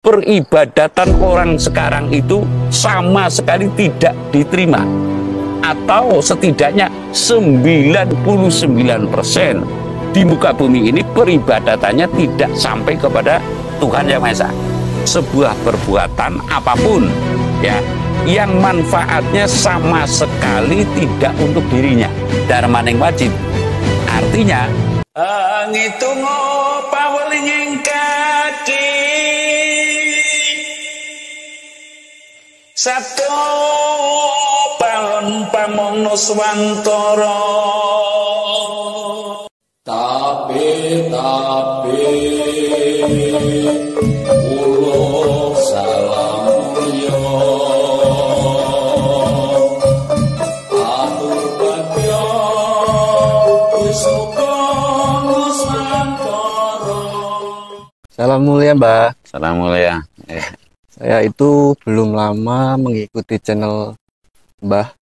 peribadatan orang sekarang itu sama sekali tidak diterima. Atau setidaknya 99% di muka bumi ini peribadatannya tidak sampai kepada Tuhan Yang Maha Esa. Sebuah perbuatan apapun ya yang manfaatnya sama sekali tidak untuk dirinya. Darmaning wajib. Artinya ngitung pawelinging kaki satu palon pamongno swantara tapi ulo salam yo atu bagyo isuko swantara. Salam mulia, Mbah. Salam mulia. Saya itu belum lama mengikuti channel Mbah.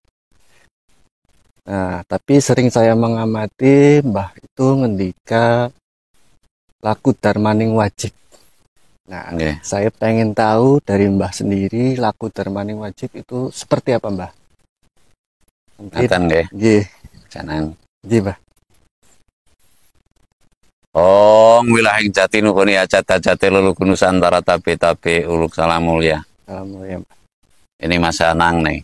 Nah, tapi sering saya mengamati Mbah itu ngendika laku darmaning wajib. Nah, saya pengen tahu dari Mbah sendiri laku darmaning wajib itu seperti apa, Mbah? Ngatan nggih. Nggih. Jangan. Nggih, Mbah. Wilayah jati nukuni acat-acate luluku Nusantara tabe uluk salam mulia. Salam mulia, Mbah. Ini Mas Anang nih.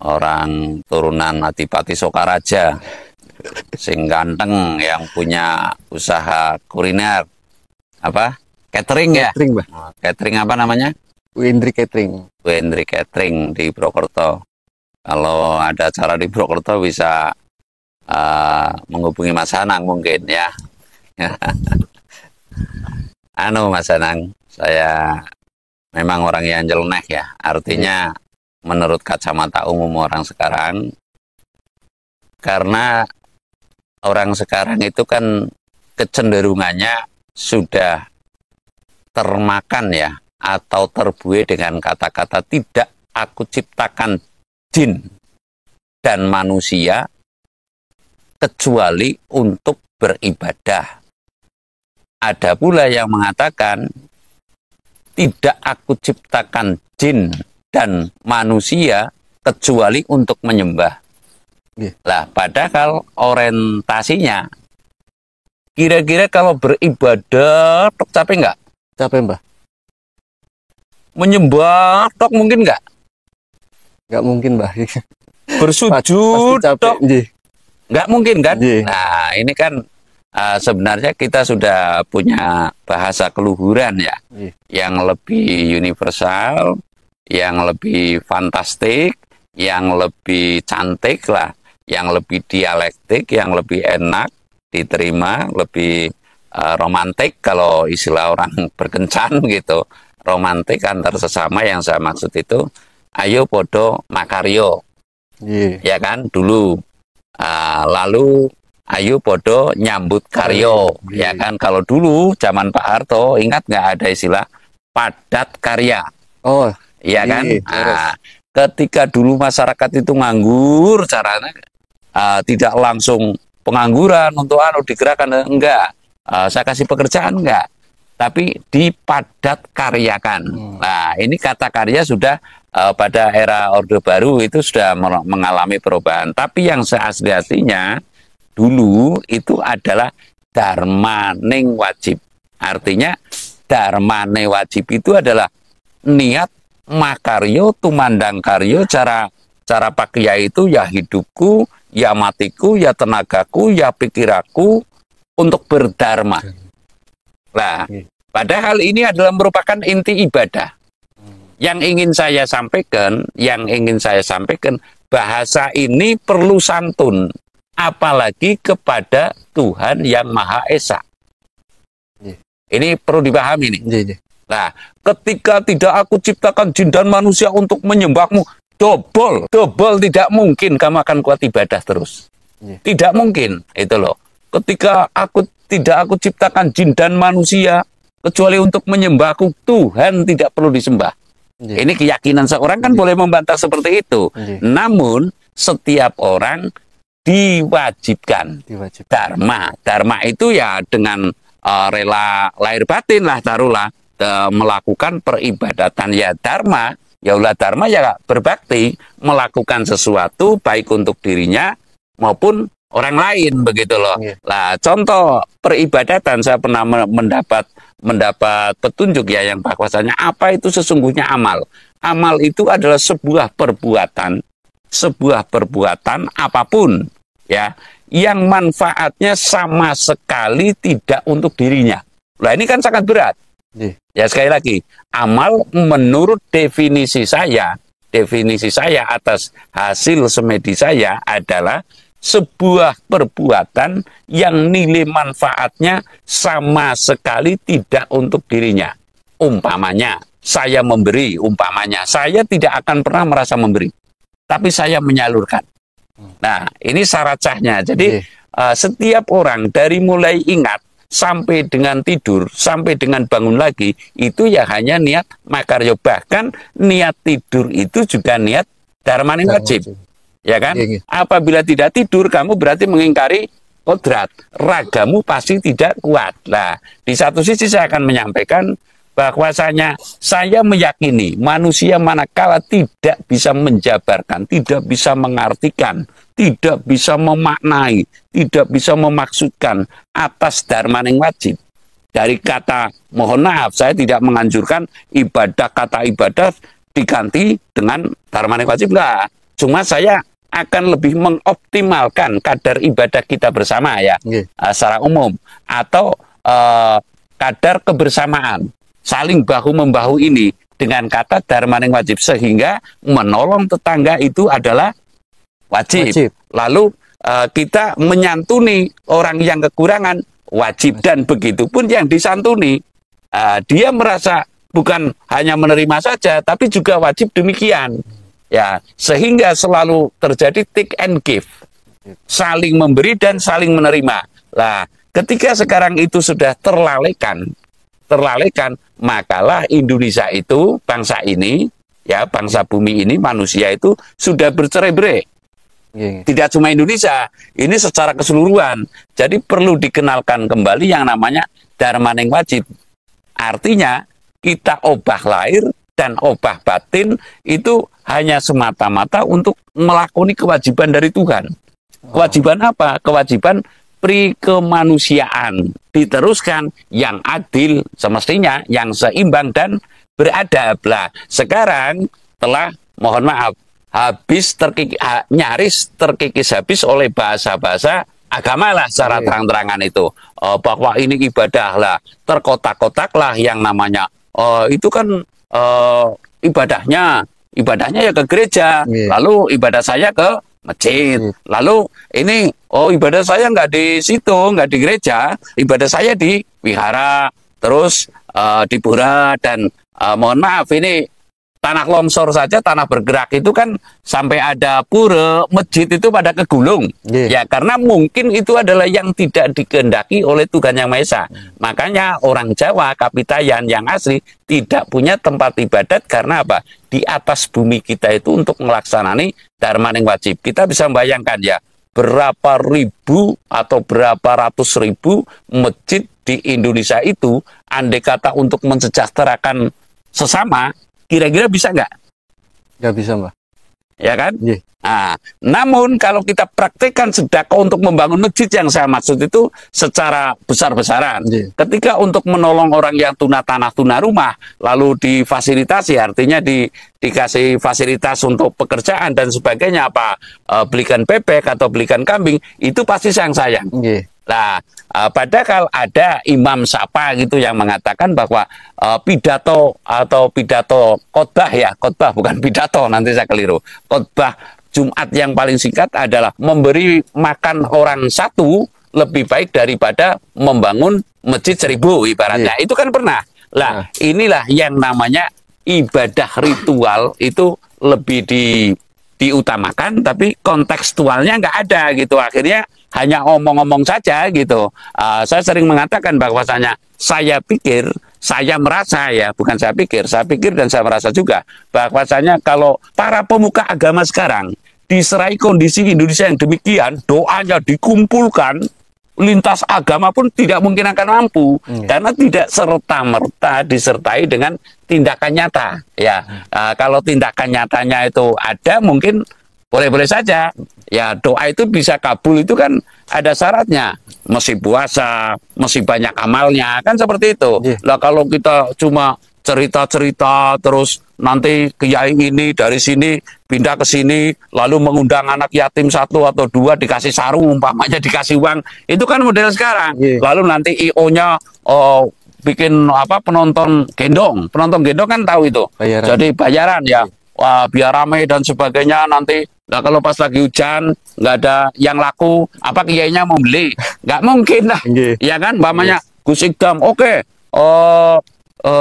Orang turunan Adipati Sokaraja. Sing ganteng yang punya usaha kuliner. Apa? Catering ya? Catering, Mbah. Catering apa namanya? Wendri Catering. Wendri Catering di Purwokerto. Kalau ada acara di Purwokerto bisa menghubungi Mas Anang mungkin ya. Mas Anang, saya memang orang yang nyeleneh ya. Artinya menurut kacamata umum orang sekarang, karena orang sekarang itu kan kecenderungannya sudah termakan ya, atau terbuai dengan kata-kata tidak aku ciptakan jin dan manusia kecuali untuk beribadah. Ada pula yang mengatakan tidak aku ciptakan jin dan manusia kecuali untuk menyembah. Lah, padahal orientasinya kira-kira kalau beribadah tok capek nggak? Capek, Mbah. Menyembah tok mungkin nggak? Nggak mungkin, Mbah. Bersujud tok nggak mungkin kan? Nah, ini kan sebenarnya kita sudah punya bahasa keluhuran ya, yang lebih universal, yang lebih fantastik, yang lebih cantik lah, yang lebih dialektik, yang lebih enak diterima, lebih romantik kalau istilah orang berkencan gitu. Romantik antar sesama yang saya maksud itu, ayo podo makaryo, ya kan dulu. Lalu ayo podo nyambut karyo, ya kan. Kalau dulu zaman Pak Harto, ingat nggak ada istilah padat karya? Oh, iya kan. Ketika dulu masyarakat itu nganggur, caranya tidak langsung pengangguran untuk digerakkan, enggak. Saya kasih pekerjaan enggak, tapi dipadat karyakan. Nah, ini kata karya sudah pada era Orde Baru itu sudah mengalami perubahan. Tapi yang seasli-aslinya dulu itu adalah darmaning wajib. Artinya darmane wajib itu adalah niat makaryo tumandang karyo, cara Pak Kiai itu ya hidupku, ya matiku, ya tenagaku, ya pikiraku untuk berdharma. Nah, padahal ini adalah merupakan inti ibadah. Yang ingin saya sampaikan, bahasa ini perlu santun, apalagi kepada Tuhan Yang Maha Esa. Ini perlu dipahami nih. Nah, ketika tidak aku ciptakan jin dan manusia untuk menyembahmu, double tidak mungkin kamu akan kuat ibadah terus. Tidak mungkin, itu loh. Ketika tidak aku ciptakan jin dan manusia kecuali untuk menyembahku, Tuhan tidak perlu disembah. Ini keyakinan seorang kan boleh membantah seperti itu. Namun setiap orang diwajibkan dharma. Dharma itu ya dengan rela lahir batin lah, taruhlah. melakukan peribadatan ya dharma, ya ulah dharma ya berbakti, melakukan sesuatu baik untuk dirinya maupun orang lain begitu loh. Lah contoh peribadatan saya pernah mendapat petunjuk ya yang bahwasanya apa itu sesungguhnya amal. Amal itu adalah sebuah perbuatan apapun ya yang manfaatnya sama sekali tidak untuk dirinya. Nah ini kan sangat berat. Ya sekali lagi, amal menurut definisi saya atas hasil semedi saya adalah sebuah perbuatan yang nilai manfaatnya sama sekali tidak untuk dirinya. Umpamanya, saya memberi, saya tidak akan pernah merasa memberi, tapi saya menyalurkan. Nah, ini syarat sahnya. Jadi, setiap orang dari mulai ingat sampai dengan tidur, sampai dengan bangun lagi, itu ya hanya niat makarya. Bahkan niat tidur itu juga niat dharmaning wajib. Ya kan? Apabila tidak tidur, kamu berarti mengingkari kodrat. Ragamu pasti tidak kuat. Nah, di satu sisi saya akan menyampaikan bahwasanya saya meyakini manusia manakala tidak bisa menjabarkan, tidak bisa mengartikan, tidak bisa memaknai, tidak bisa memaksudkan atas dharmaning wajib. Dari kata, mohon maaf, saya tidak menganjurkan kata ibadah diganti dengan dharmaning wajib, enggak. Cuma saya akan lebih mengoptimalkan kadar ibadah kita bersama ya, secara umum, atau kadar kebersamaan. Saling bahu-membahu ini dengan kata dharmaning wajib, sehingga menolong tetangga itu adalah wajib. Lalu kita menyantuni orang yang kekurangan wajib, dan begitu pun yang disantuni dia merasa bukan hanya menerima saja tapi juga wajib demikian ya, sehingga selalu terjadi take and give, saling memberi dan saling menerima. Lah ketika sekarang itu sudah terlalaikan, makalah Indonesia itu, bangsa ini, ya bangsa bumi ini, manusia itu sudah bercerai-berai. Tidak cuma Indonesia, ini secara keseluruhan. Jadi perlu dikenalkan kembali yang namanya dharmaning wajib. Artinya kita obah lahir dan obah batin itu hanya semata-mata untuk melakoni kewajiban dari Tuhan. Kewajiban apa? Kewajiban prikemanusiaan, diteruskan yang adil, semestinya yang seimbang dan beradab. Lah sekarang telah, mohon maaf, nyaris terkikis habis oleh bahasa-bahasa agama lah secara terang-terangan itu, bahwa ini ibadah lah, terkotak-kotak lah yang namanya itu kan ibadahnya ya ke gereja, lalu ibadah saya ke masjid. Lalu ini, ibadah saya nggak di situ, nggak di gereja, ibadah saya di wihara, terus di pura, dan mohon maaf, ini tanah longsor saja, tanah bergerak itu kan sampai ada pura, masjid itu pada kegulung. Ya karena mungkin itu adalah yang tidak dikehendaki oleh Tuhan Yang Maha Esa. Makanya orang Jawa, Kapitayan yang asli tidak punya tempat ibadat. Karena apa? Di atas bumi kita itu untuk melaksanakan dharmaning wajib. Kita bisa membayangkan ya, berapa ribu atau berapa ratus ribu masjid di Indonesia itu, andai kata untuk mensejahterakan sesama, kira-kira bisa nggak? Nggak bisa, Mbak. Ya kan? Nah, namun kalau kita praktekkan sedekah untuk membangun masjid, yang saya maksud itu secara besar-besaran. Ketika untuk menolong orang yang tuna tanah, tuna rumah, lalu difasilitasi, artinya dikasih fasilitas untuk pekerjaan dan sebagainya, apa belikan bebek atau belikan kambing, itu pasti sayang-sayang. Nah, padahal ada imam sapa gitu yang mengatakan bahwa pidato atau pidato khotbah, ya khotbah bukan pidato, nanti saya keliru, khotbah Jumat yang paling singkat adalah memberi makan orang satu lebih baik daripada membangun masjid 1000 ibaratnya. Itu kan pernah. Lah inilah yang namanya ibadah ritual itu lebih diutamakan, tapi kontekstualnya nggak ada gitu. Akhirnya hanya omong-omong saja gitu. Saya sering mengatakan bahwasanya saya merasa ya, bukan saya pikir dan saya merasa juga bahwasanya kalau para pemuka agama sekarang diserai kondisi Indonesia yang demikian, doanya dikumpulkan, lintas agama pun tidak mungkin akan mampu karena tidak serta-merta disertai dengan tindakan nyata ya. Kalau tindakan nyatanya itu ada, mungkin boleh-boleh saja ya, doa itu bisa kabul itu kan ada syaratnya, mesti puasa, mesti banyak amalnya, kan seperti itu. Lah kalau kita cuma cerita-cerita terus nanti kiai ini dari sini pindah ke sini lalu mengundang anak yatim 1 atau 2 dikasih sarung umpamanya, dikasih uang, itu kan model sekarang. Lalu nanti IO-nya bikin apa, penonton gendong kan tahu itu bayaran. Jadi bayaran ya. Wah, biar ramai dan sebagainya nanti. Nah, kalau pas lagi hujan nggak ada yang laku, apa kiainya mau beli? Nggak mungkin lah, ya kan? Umpamanya Gus Ikdam, oke.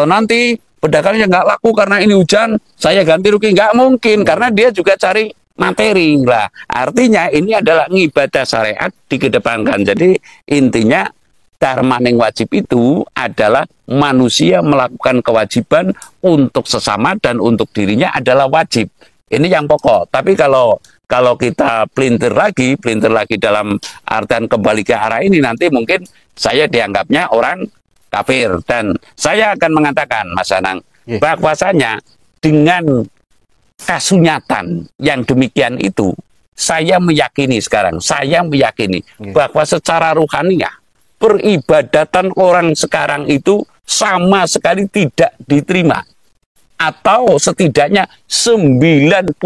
Nanti pedagangnya nggak laku karena ini hujan, saya ganti rugi. Nggak mungkin, karena dia juga cari materi lah. Artinya ini adalah ngibadah syariat dikedepankan. Jadi intinya dharma ning wajib itu adalah manusia melakukan kewajiban untuk sesama dan untuk dirinya adalah wajib. Ini yang pokok. Tapi kalau kita pelintir lagi dalam artian kembali ke arah ini, nanti mungkin saya dianggapnya orang kafir. Dan saya akan mengatakan, Mas Anang, bahwasanya dengan kasunyatan yang demikian itu, saya meyakini bahwa secara ruhaniah peribadatan orang sekarang itu sama sekali tidak diterima. Atau setidaknya 99%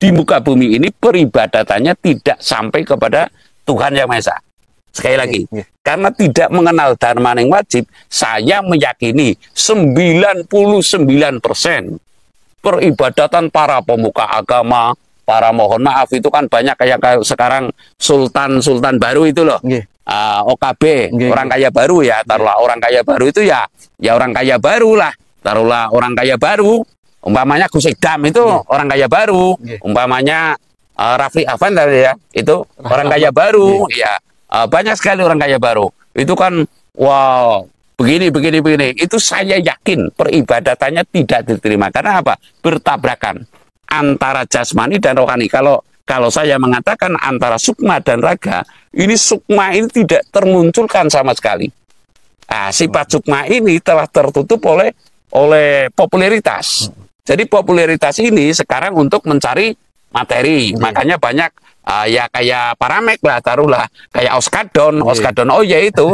di muka bumi ini peribadatannya tidak sampai kepada Tuhan Yang Maha Esa. Sekali lagi, karena tidak mengenal dharma yang wajib, saya meyakini 99% peribadatan para pemuka agama, para mohon maaf itu kan banyak kayak sekarang sultan baru itu loh. OKB, orang kaya baru ya, taruhlah orang kaya baru itu ya orang kaya baru lah. Taruhlah orang kaya baru, umpamanya Gus Ikdam itu orang kaya baru, umpamanya Rafli Afan tadi ya, itu orang kaya baru, ya banyak sekali orang kaya baru. Itu kan, wow, begini. Itu saya yakin peribadatannya tidak diterima. Karena apa? Bertabrakan antara jasmani dan rohani. Kalau saya mengatakan antara sukma dan raga, ini sukma ini tidak termunculkan sama sekali. Sifat sukma ini telah tertutup oleh popularitas. Jadi popularitas ini sekarang untuk mencari materi. Makanya banyak ya kayak Paramek lah, taruhlah kayak Oskadon Oye itu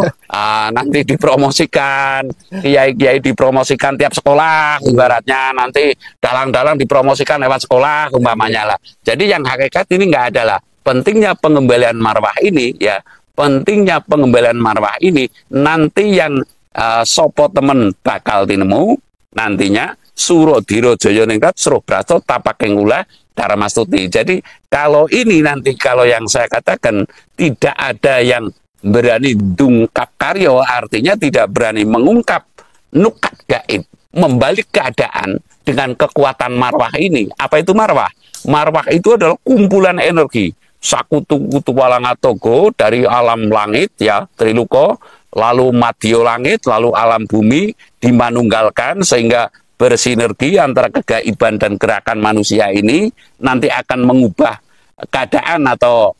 nanti dipromosikan, kiai dipromosikan tiap sekolah, ibaratnya nanti dalang dipromosikan lewat sekolah umpamanya lah. Jadi yang hakikat ini nggak ada lah. Pentingnya pengembalian marwah ini ya, nanti yang sopo temen bakal tinemu nantinya suro diro joyo ningkat suruh brato tapakeng ulah dharmastuti. Jadi kalau ini nanti, kalau yang saya katakan tidak ada yang berani dungkap karyo, artinya tidak berani mengungkap nukat gaib, membalik keadaan dengan kekuatan marwah ini. Apa itu marwah? Marwah itu adalah kumpulan energi sakutu-kutu walangatogo dari alam langit ya, triluko, lalu madya langit, lalu alam bumi dimanunggalkan sehingga bersinergi antara kegaiban dan gerakan manusia ini nanti akan mengubah keadaan atau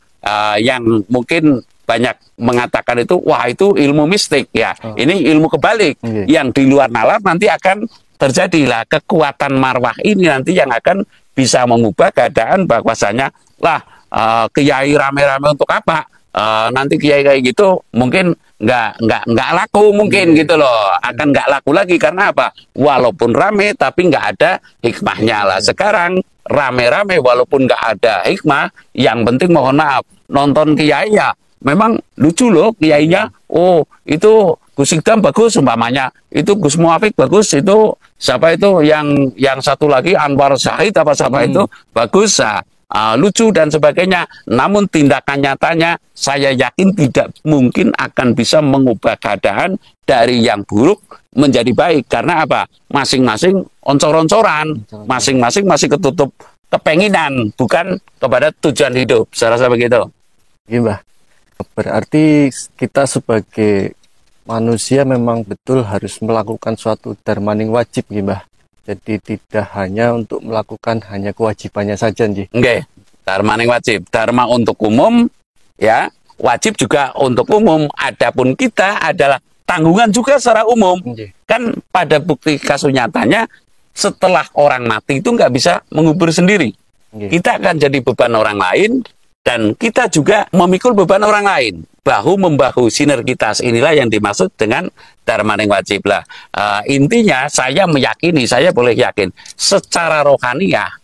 yang mungkin banyak mengatakan itu, wah itu ilmu mistik ya. Ini ilmu kebalik yang di luar nalar nanti akan terjadilah kekuatan marwah ini nanti yang akan bisa mengubah keadaan bahwasanya lah kiai rame-rame untuk apa? Nanti kiai kayak gitu mungkin nggak laku mungkin gitu loh, akan nggak laku lagi. Karena apa? Walaupun rame tapi nggak ada hikmahnya lah. Sekarang rame-rame walaupun nggak ada hikmah, yang penting mohon maaf nonton kiai ya memang lucu loh kiainya. Oh itu Gus Ikdam bagus umpamanya, itu Gus Muafik bagus, itu siapa itu yang satu lagi Anwar Syahid apa siapa itu bagus. Lucu dan sebagainya, namun tindakan nyatanya saya yakin tidak mungkin akan bisa mengubah keadaan dari yang buruk menjadi baik. Karena apa? Masing-masing oncor-oncoran, masing-masing masih ketutup kepenginan, bukan kepada tujuan hidup. Saya rasa begitu. Iya, berarti kita sebagai manusia memang betul harus melakukan suatu dharmaning wajib, Mbah. Jadi tidak hanya untuk melakukan hanya kewajibannya saja, Nggih. Dharma yang wajib, dharma untuk umum, ya, wajib juga untuk umum. Adapun kita adalah tanggungan juga secara umum. Kan pada bukti kasus nyatanya setelah orang mati itu nggak bisa mengubur sendiri. Kita akan jadi beban orang lain dan kita juga memikul beban orang lain. Bahu-membahu sinergitas inilah yang dimaksud dengan darmaning wajib lah. Intinya saya meyakini, saya boleh yakin secara rohaniah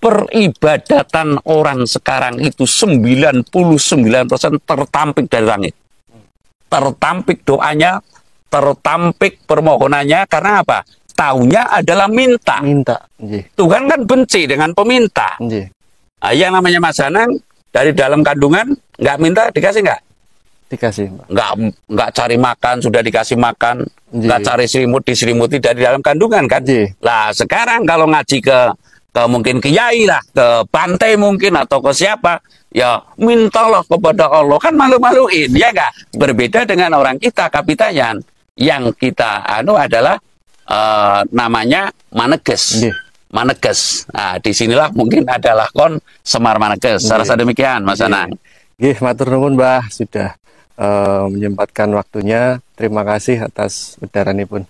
peribadatan orang sekarang itu 99% tertampik dari langit. Tertampik doanya, tertampik permohonannya, karena apa? Taunya adalah minta. Tuhan kan benci dengan peminta. Yang namanya Mas Anang dari dalam kandungan nggak minta, dikasih nggak? Dikasih. Nggak cari makan, sudah dikasih makan. Nggak cari selimut, diselimuti dari dalam kandungan kan? Lah sekarang kalau ngaji ke mungkin kiai lah, ke pantai mungkin atau ke siapa, ya mintalah kepada Allah, kan malu-maluin, ya nggak? Berbeda dengan orang kita Kapitayan, yang kita adalah namanya Maneges. Maneges. Nah, disinilah mungkin adalah kon Semar Maneges. Saya rasa demikian, Mas Anang. Matur nuwun Mbah sudah menyempatkan waktunya. Terima kasih atas udaranipun.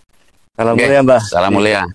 Salam mulia Mbah. Salam mulia.